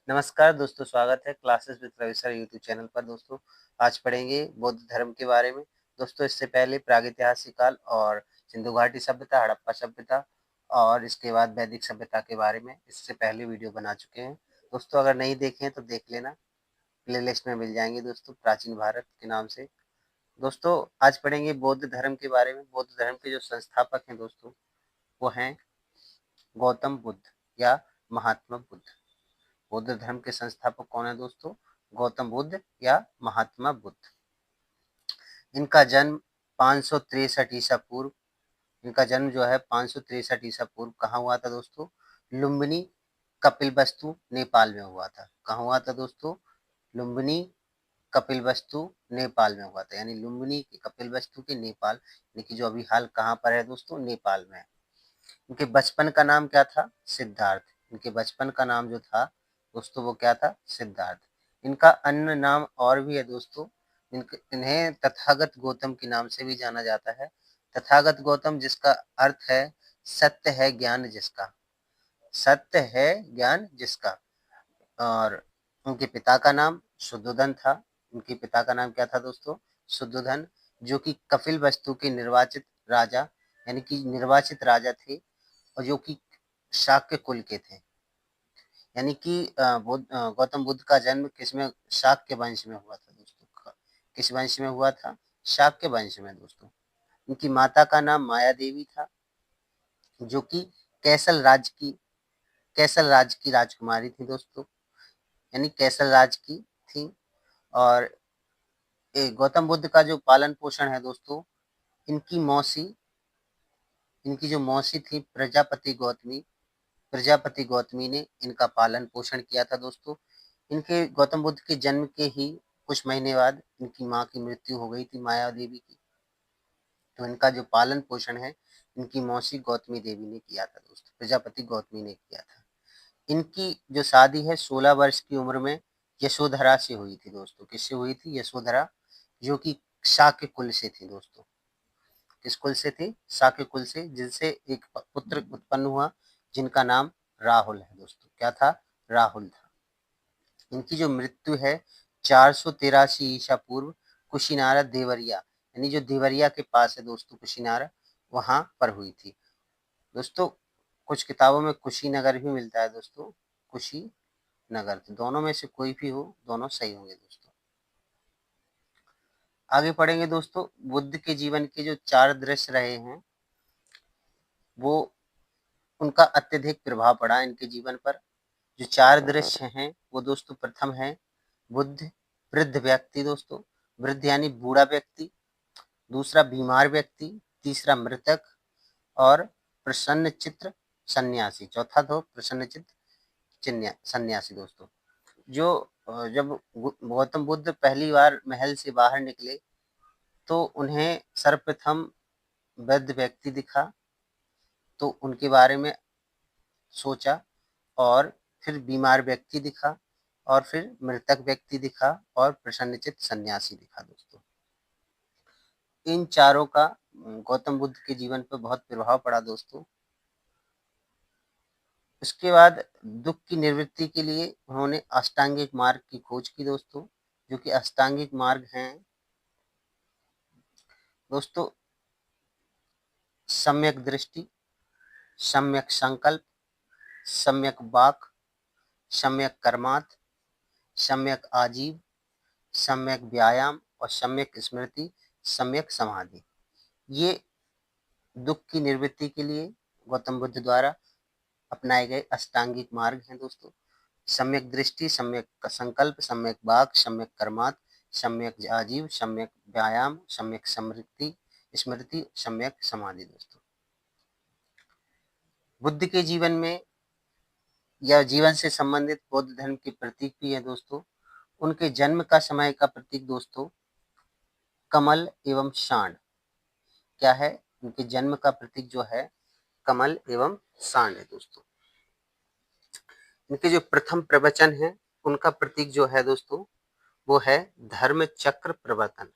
नमस्कार दोस्तों, स्वागत है classes with Ravi sir YouTube channel पर। दोस्तों आज पढ़ेंगे बौद्ध धर्म के बारे में। दोस्तों इससे पहले प्रागैतिहासिक काल और सिंधु घाटी सभ्यता, हड़प्पा सभ्यता और इसके बाद वैदिक सभ्यता के बारे में इससे पहले वीडियो बना चुके हैं। दोस्तों अगर नहीं देखे हैं तो देख लेना, प्लेलिस्ट में मिल जाएंगे दोस्तों, प्राचीन भारत के नाम से। दोस्तों आज पढ़ेंगे बौद्ध धर्म के बारे में। बौद्ध धर्म के जो संस्थापक हैं दोस्तों, वो हैं गौतम बुद्ध या महात्मा बुद्ध। बौद्ध धर्म के संस्थापक कौन है दोस्तों? गौतम बुद्ध या महात्मा बुद्ध। इनका जन्म 563 ईसा पूर्व इनका जन्म जो है 563 ईसा पूर्व कहाँ हुआ था दोस्तों? लुम्बिनी कपिलवस्तु नेपाल में हुआ था। कहाँ हुआ था दोस्तों? लुम्बिनी कपिलवस्तु नेपाल में हुआ था। यानी लुम्बिनी कपिलवस्तु के नेपाल, यानी कि जो अभी हाल कहाँ पर है दोस्तों? नेपाल में है। इनके बचपन का नाम क्या था? सिद्धार्थ। इनके बचपन का नाम जो था दोस्तों वो क्या था? सिद्धार्थ। इनका अन्य नाम और भी है दोस्तों। इन्हें तथागत गौतम के नाम से भी जाना जाता है। तथागत गौतम जिसका अर्थ है सत्य है ज्ञान जिसका, सत्य है ज्ञान जिसका। और उनके पिता का नाम शुद्धोधन था। उनके पिता का नाम क्या था दोस्तों? शुद्धोधन, जो कि कपिलवस्तु के निर्वाचित राजा, यानी कि निर्वाचित राजा थे और जो कि शाक्य कुल के थे। यानी कि गौतम बुद्ध का जन्म किसमें? शाक्य वंश में हुआ था दोस्तों। किस वंश में हुआ था? शाक्य वंश में दोस्तों। इनकी माता का नाम माया देवी था, जो कि कैसल राज्य की राजकुमारी थी दोस्तों, यानी कैसल राज्य की थी। और गौतम बुद्ध का जो पालन पोषण है दोस्तों, इनकी मौसी इनकी जो मौसी थी प्रजापति गौतमी ने इनका पालन पोषण किया था दोस्तों। इनके गौतम बुद्ध के जन्म के ही कुछ महीने बाद इनकी माँ की मृत्यु हो गई थी, माया देवी की। तो इनका जो पालन पोषण है इनकी मौसी गौतमी देवी ने किया था दोस्तों, प्रजापति गौतमी ने किया था। इनकी जो शादी है 16 वर्ष की उम्र में यशोधरा से हुई थी दोस्तों। किससे हुई थी? यशोधरा, जो कि शाक्य कुल से थी दोस्तों। किस कुल से थी? शाक्य कुल से, जिनसे एक पुत्र उत्पन्न हुआ जिनका नाम राहुल है दोस्तों। क्या था? राहुल था। इनकी जो मृत्यु है 483 ईसा पूर्व कुशीनारा देवरिया, यानी जो देवरिया के पास है दोस्तों कुशीनारा, वहां पर हुई थी दोस्तों। कुछ किताबों में कुशीनगर भी मिलता है दोस्तों, कुशीनगर। तो दोनों में से कोई भी हो, दोनों सही होंगे दोस्तों। आगे पढ़ेंगे दोस्तों। बुद्ध के जीवन के जो 4 दृश्य रहे हैं, वो उनका अत्यधिक प्रभाव पड़ा इनके जीवन पर। जो 4 दृश्य हैं वो दोस्तों, प्रथम है बुद्ध वृद्ध व्यक्ति दोस्तों, वृद्ध यानी बूढ़ा व्यक्ति। दूसरा बीमार व्यक्ति। तीसरा मृतक। और प्रसन्न चित्र सन्यासी। चौथा तो प्रसन्न चित्र सन्यासी दोस्तों। जो जब गौतम बुद्ध पहली बार महल से बाहर निकले तो उन्हें सर्वप्रथम वृद्ध व्यक्ति दिखा, तो उनके बारे में सोचा। और फिर बीमार व्यक्ति दिखा, और फिर मृतक व्यक्ति दिखा, और प्रसन्नचित्त सन्यासी दिखा दोस्तों। इन चारों का गौतम बुद्ध के जीवन पर बहुत प्रभाव पड़ा दोस्तों। उसके बाद दुख की निवृत्ति के लिए उन्होंने अष्टांगिक मार्ग की खोज की दोस्तों। जो कि अष्टांगिक मार्ग हैं दोस्तों, सम्यक दृष्टि, सम्यक संकल्प, सम्यक वाक, सम्यक कर्मात, सम्यक आजीव, सम्यक व्यायाम और सम्यक स्मृति, सम्यक समाधि। ये दुख की निवृत्ति के लिए गौतम बुद्ध द्वारा अपनाए गए अष्टांगिक मार्ग हैं दोस्तों। सम्यक दृष्टि, सम्यक संकल्प, सम्यक वाक, सम्यक कर्मात, सम्यक आजीव, सम्यक व्यायाम, सम्यक स्मृति, सम्यक समाधि दोस्तों। बुद्ध के जीवन में या जीवन से संबंधित बौद्ध धर्म के प्रतीक भी है दोस्तों। उनके जन्म का समय का प्रतीक दोस्तों कमल एवं सांड। क्या है? उनके जन्म का प्रतीक जो है कमल एवं सांड है दोस्तों। इनके जो प्रथम प्रवचन है उनका प्रतीक जो है दोस्तों वो है धर्म चक्र प्रवर्तन।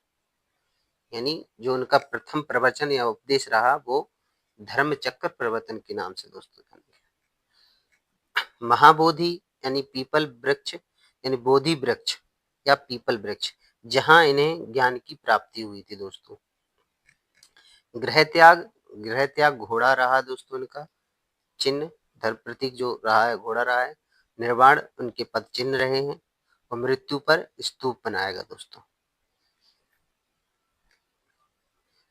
यानी जो उनका प्रथम प्रवचन या उपदेश रहा वो धर्म चक्र प्रवर्तन के नाम से दोस्तों। महाबोधि यानी पीपल वृक्ष यानी बोधि वृक्ष या पीपल वृक्ष, जहां इन्हें ज्ञान की प्राप्ति हुई थी दोस्तों। गृह त्याग घोड़ा रहा दोस्तों इनका चिन्ह, धर्म प्रतीक जो रहा है घोड़ा रहा है। निर्वाण उनके पद चिन्ह रहे हैं और मृत्यु पर स्तूप बनाया गया दोस्तों।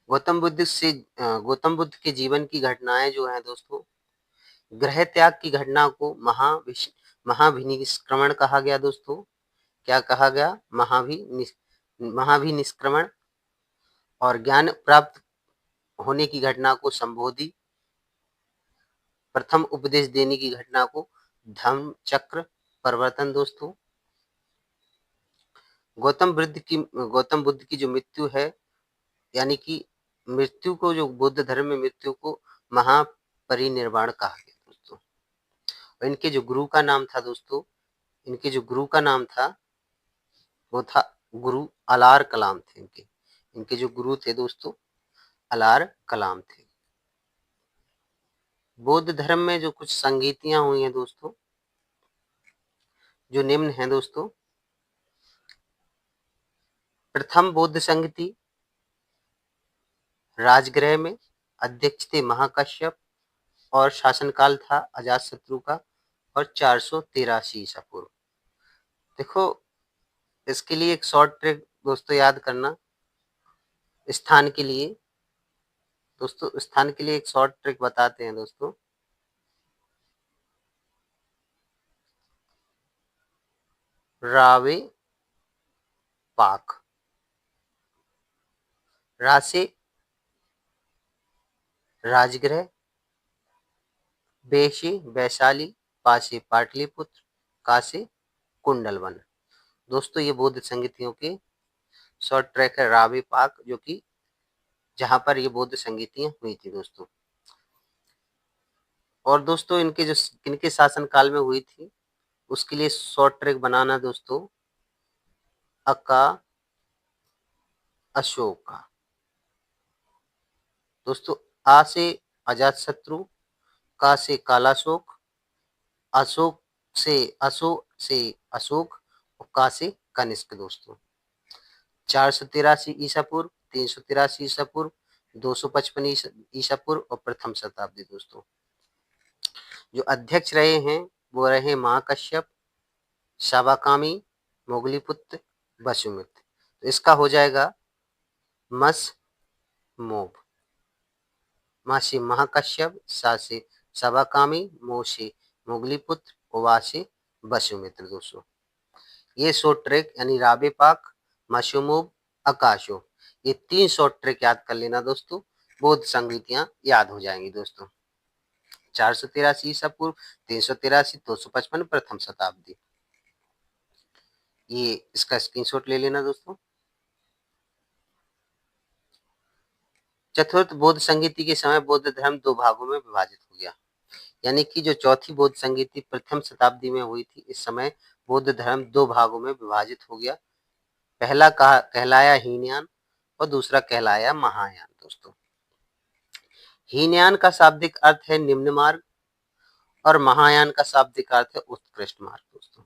गौतम बुद्ध के जीवन की घटनाएं जो है दोस्तों, गृह त्याग की घटना को महाभिनिष्क्रमण कहा गया दोस्तों। क्या कहा गया? महाभिनिष्क्रमण। और ज्ञान प्राप्त होने की घटना को संबोधि, प्रथम उपदेश देने की घटना को धम्म चक्र परिवर्तन दोस्तों। गौतम बुद्ध की जो मृत्यु है, यानी कि मृत्यु को, जो बौद्ध धर्म में मृत्यु को महापरिनिर्वाण कहा गया दोस्तों। और इनके जो गुरु का नाम था दोस्तों, इनके जो गुरु का नाम था वो था गुरु अलार कलाम थे। इनके जो गुरु थे दोस्तों अलार कलाम थे। बौद्ध धर्म में जो कुछ संगीतियां हुई हैं दोस्तों, जो निम्न हैं दोस्तों। प्रथम बौद्ध संगति राजगृह में, अध्यक्ष थे महाकश्यप और शासनकाल था अजातशत्रु का और 483 ईसा पूर्व। देखो, इसके लिए एक शॉर्ट ट्रिक दोस्तों याद करना। स्थान के लिए दोस्तों, स्थान के लिए एक शॉर्ट ट्रिक बताते हैं दोस्तों। रावे पाक, रा से राजगृह, बे से वैशाली, पा से पाटलिपुत्र, का से कुंडलवन। दोस्तों ये बौद्ध संगीतियों के शॉर्ट ट्रैक है रावे पाक, जो कि जहां पर ये बौद्ध संगीतियां हुई थी दोस्तों। और दोस्तों इनके शासन काल में हुई थी, उसके लिए शॉर्ट ट्रैक बनाना दोस्तों। अका अशोका दोस्तों, आ से अजातशत्रु, का से कालाशोक, अशोक से अशोक और का से कनिष्क दोस्तों। 483 ईसा पूर्व, 383 ईसा पूर्व, 255 ईसा पूर्व और प्रथम शताब्दी दोस्तों। जो अध्यक्ष रहे हैं वो रहे महाकश्यप, शाबाकामी, मोगलीपुत्र, वसुमित्र। तो इसका हो जाएगा मस मोब। मा से महाकश्यप, सा से शाबाकामी, मो से मोगलीपुत्र, वा से वसुमित्र दोस्तों। ये शॉर्ट ट्रैक यानी राबे पाक, मशुमोब, अकाशो, ये 3 शॉर्ट ट्रैक याद कर लेना दोस्तों। बौद्ध संगीतियां याद हो जाएंगी दोस्तों। 483 ईसा पूर्व, 383, 255 प्रथम शताब्दी। ये इसका स्क्रीनशॉट ले लेना दोस्तों। चतुर्थ बौद्ध संगीति के समय बौद्ध धर्म 2 भागों में विभाजित हो गया। यानी कि जो चौथी बौद्ध संगीति प्रथम शताब्दी में हुई थी, इस समय बौद्ध धर्म 2 भागों में विभाजित हो गया। पहला कहलाया हीनयान और दूसरा कहलाया महायान दोस्तों। हीनयान का शाब्दिक अर्थ है निम्न मार्ग और महायान का शाब्दिक अर्थ है उत्कृष्ट मार्ग दोस्तों।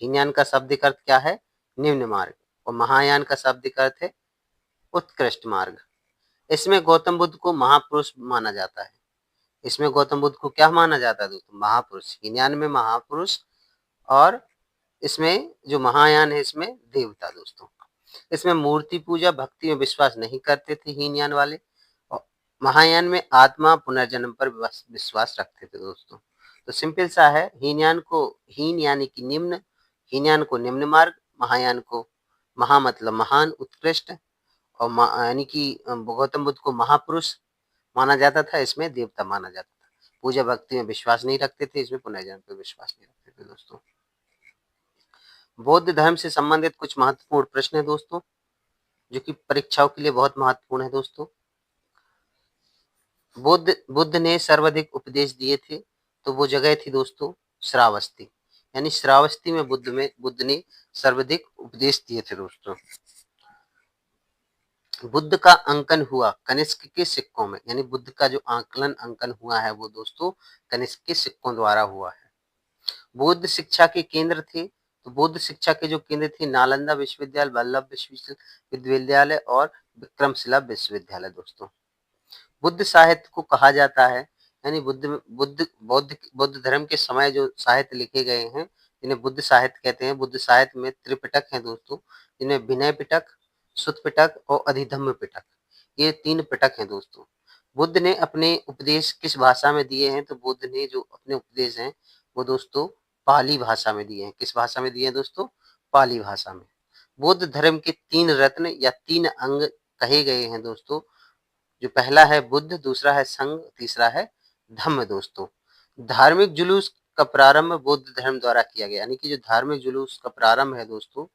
हीनयान का शाब्दिक अर्थ क्या है? निम्न मार्ग। और महायान का शाब्दिक अर्थ है उत्कृष्ट मार्ग। इसमें गौतम बुद्ध को महापुरुष माना जाता है। इसमें गौतम बुद्ध को क्या माना जाता है दोस्तों? महापुरुष। हीनयान में महापुरुष और इसमें जो महायान है इसमें देवता दोस्तों। इसमें मूर्ति पूजा भक्ति में विश्वास नहीं करते थे हीनयान वाले, और महायान में आत्मा पुनर्जन्म पर विश्वास रखते थे दोस्तों। तो सिंपल सा है, हीन यानी कि निम्न, हीनयान को निम्न मार्ग, महायान को महा मतलब महान उत्कृष्ट, और यानी कि गौतम बुद्ध को महापुरुष माना जाता था, इसमें देवता माना जाता था। पूजा भक्ति में विश्वास नहीं रखते थे, इसमें पुनर्जन्म पर विश्वास नहीं रखते थे दोस्तों। बौद्ध धर्म से संबंधित कुछ महत्वपूर्ण प्रश्न है दोस्तों, जो कि परीक्षाओं के लिए बहुत महत्वपूर्ण है दोस्तों। बुद्ध ने सर्वाधिक उपदेश दिए थे, तो वो जगह थी दोस्तों श्रावस्ती। यानी श्रावस्ती में बुद्ध ने सर्वाधिक उपदेश दिए थे दोस्तों। बुद्ध का अंकन हुआ कनिष्क के सिक्कों में, यानी बुद्ध का जो अंकन हुआ है वो दोस्तों कनिष्क के सिक्कों द्वारा हुआ है। बौद्ध शिक्षा के केंद्र थे, तो बौद्ध शिक्षा के जो केंद्र थे नालंदा विश्वविद्यालय, वल्लभ विश्वविद्यालय और विक्रमशिला विश्वविद्यालय दोस्तों। बुद्ध साहित्य को कहा जाता है, यानी बौद्ध धर्म के समय जो साहित्य लिखे गए हैं जिन्हें बुद्ध साहित्य कहते हैं। बुद्ध साहित्य में त्रिपिटक हैं दोस्तों, जिन्हें विनय पिटक, सुत्त पिटक और अधिधम्म पिटक, ये 3 पिटक हैं दोस्तों। बुद्ध ने अपने उपदेश किस भाषा में दिए हैं? तो बुद्ध ने जो अपने उपदेश हैं वो दोस्तों पाली भाषा में दिए हैं। किस भाषा में दिए हैं दोस्तों? पाली भाषा में। बौद्ध धर्म के 3 रत्न या 3 अंग कहे गए हैं दोस्तों। जो पहला है बुद्ध, दूसरा है संघ, तीसरा है धम्म दोस्तों। धार्मिक जुलूस का प्रारंभ बौद्ध धर्म द्वारा किया गया, यानी कि जो धार्मिक जुलूस का प्रारंभ है दोस्तों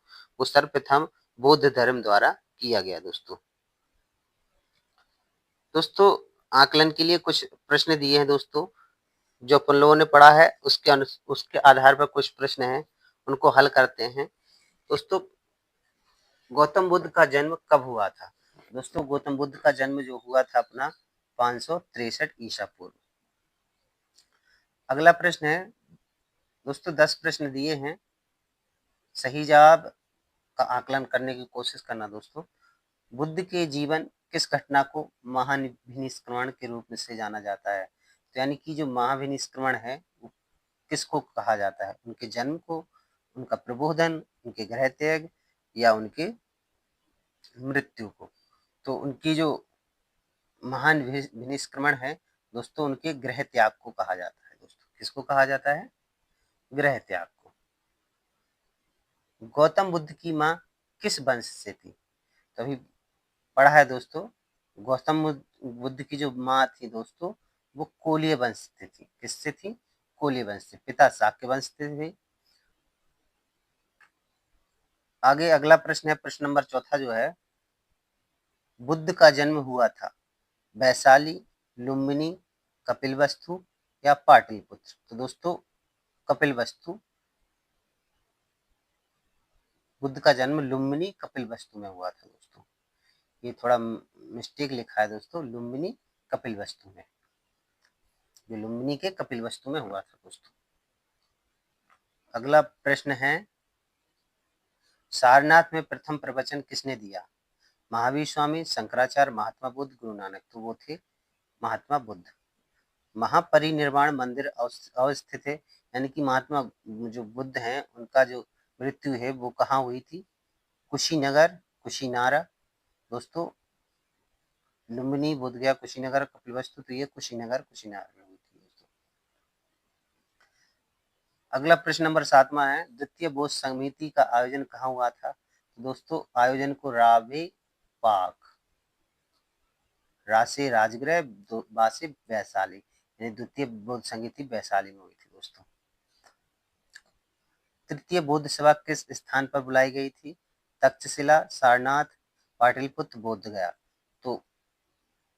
वो सर्वप्रथम बौद्ध धर्म द्वारा किया गया दोस्तों। दोस्तों आकलन के लिए कुछ प्रश्न दिए हैं दोस्तों, जो अपन लोगों ने पढ़ा है उसके आधार पर कुछ प्रश्न हैं, उनको हल करते हैं। दोस्तों गौतम बुद्ध का जन्म कब हुआ था? दोस्तों गौतम बुद्ध का जन्म जो हुआ था अपना 563 ईसा पूर्व। अगला प्रश्न है दोस्तों, 10 प्रश्न दिए हैं, सही जवाब का आकलन करने की कोशिश करना दोस्तों। बुद्ध के जीवन किस घटना को महाभिनिष्क्रमण के रूप में से जाना जाता है? तो यानी कि जो महाभिनिष्क्रमण है वो किसको कहा जाता है? उनके जन्म को, उनका प्रबोधन, उनके गृह त्याग या उनके मृत्यु को? तो उनकी जो महान विनिष्क्रमण है दोस्तों उनके गृह त्याग को कहा जाता है दोस्तों। किसको कहा जाता है? गृह त्याग को। गौतम बुद्ध की माँ किस वंश से थी? तो अभी पढ़ा है दोस्तों, गौतम बुद्ध की जो माँ थी दोस्तों वो कोलीय वंश से थी। किससे थी? कोलीय वंश से। पिता शाक्य वंश से थे। आगे अगला प्रश्न है, प्रश्न नंबर 4 जो है, बुद्ध का जन्म हुआ था वैशाली, लुम्बिनी, कपिलवस्तु या पाटलिपुत्र? तो दोस्तों कपिलवस्तु। बुद्ध का जन्म लुम्बिनी कपिलवस्तु में हुआ था दोस्तों। ये थोड़ा मिस्टेक लिखा है दोस्तों, लुम्बिनी कपिलवस्तु में, जो लुम्बिनी के कपिलवस्तु में हुआ था दोस्तों। अगला प्रश्न है, सारनाथ में प्रथम प्रवचन किसने दिया? महावीर स्वामी, शंकराचार्य, महात्मा बुद्ध, गुरु नानक? तो वो थे महात्मा बुद्ध। महापरिनिर्वाण मंदिर अवस्थित है, यानी कि महात्मा जो बुद्ध हैं उनका जो मृत्यु है वो कहाँ हुई थी? कुशीनगर, कुशीनारा दोस्तों। लुम्बिनी, बोधगया, कुशीनगर, कपिलवस्तु, तो ये कुशीनगर कुशीनारा में हुई थी दोस्तों। अगला प्रश्न नंबर 7वां है, द्वितीय बौद्ध समिति का आयोजन कहाँ हुआ था? तो दोस्तों आयोजन को रावे पाक, रासे राजगृह, बासे वैशाली, यानी द्वितीय बौद्ध समिति वैशाली में हुई थी दोस्तों। तृतीय बौद्ध सभा किस स्थान पर बुलाई गई थी? तक्षशिला, सारनाथ, पाटलिपुत्र, बोधगया? तो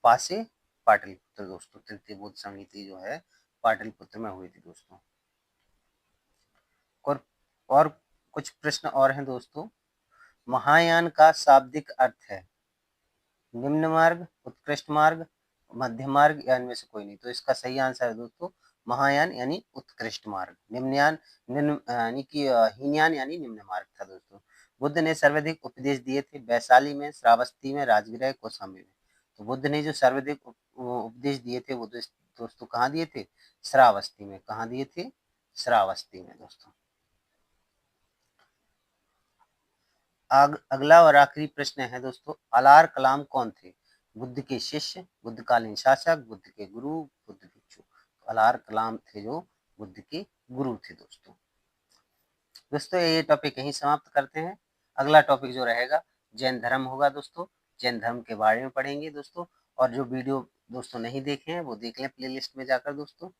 पासे पाटलिपुत्र दोस्तों। तृतीय बौद्ध समिति जो है पाटलिपुत्र में हुई थी दोस्तों। और कुछ प्रश्न और हैं दोस्तों। महायान का शाब्दिक अर्थ है निम्न मार्ग, उत्कृष्ट मार्ग, मध्य मार्ग या इनमें से कोई नहीं? तो इसका सही आंसर है दोस्तों महायान यानी उत्कृष्ट मार्ग। निम्नयान यानी कि हीनयान यानी निम्न मार्ग था दोस्तों। बुद्ध ने सर्वाधिक उपदेश दिए थे वैशाली में, श्रावस्ती में, राजगृह, कौशाम्बी में? तो बुद्ध ने जो सर्वाधिक उपदेश दिए थे वो दोस्तों कहाँ दिए थे? श्रावस्ती में। कहाँ दिए थे? श्रावस्ती में दोस्तों। अगला और आखिरी प्रश्न है दोस्तों, अलार कलाम कौन थे? बुद्ध के शिष्य, बुद्धकालीन शासक, बुद्ध के गुरु, बुद्ध भिक्षु? अलार कलाम थे जो बुद्ध के गुरु थे दोस्तों। दोस्तों ये टॉपिक यहीं समाप्त करते हैं। अगला टॉपिक जो रहेगा जैन धर्म होगा दोस्तों। जैन धर्म के बारे में पढ़ेंगे दोस्तों। और जो वीडियो दोस्तों नहीं देखे हैं वो देख लें प्लेलिस्ट में जाकर दोस्तों।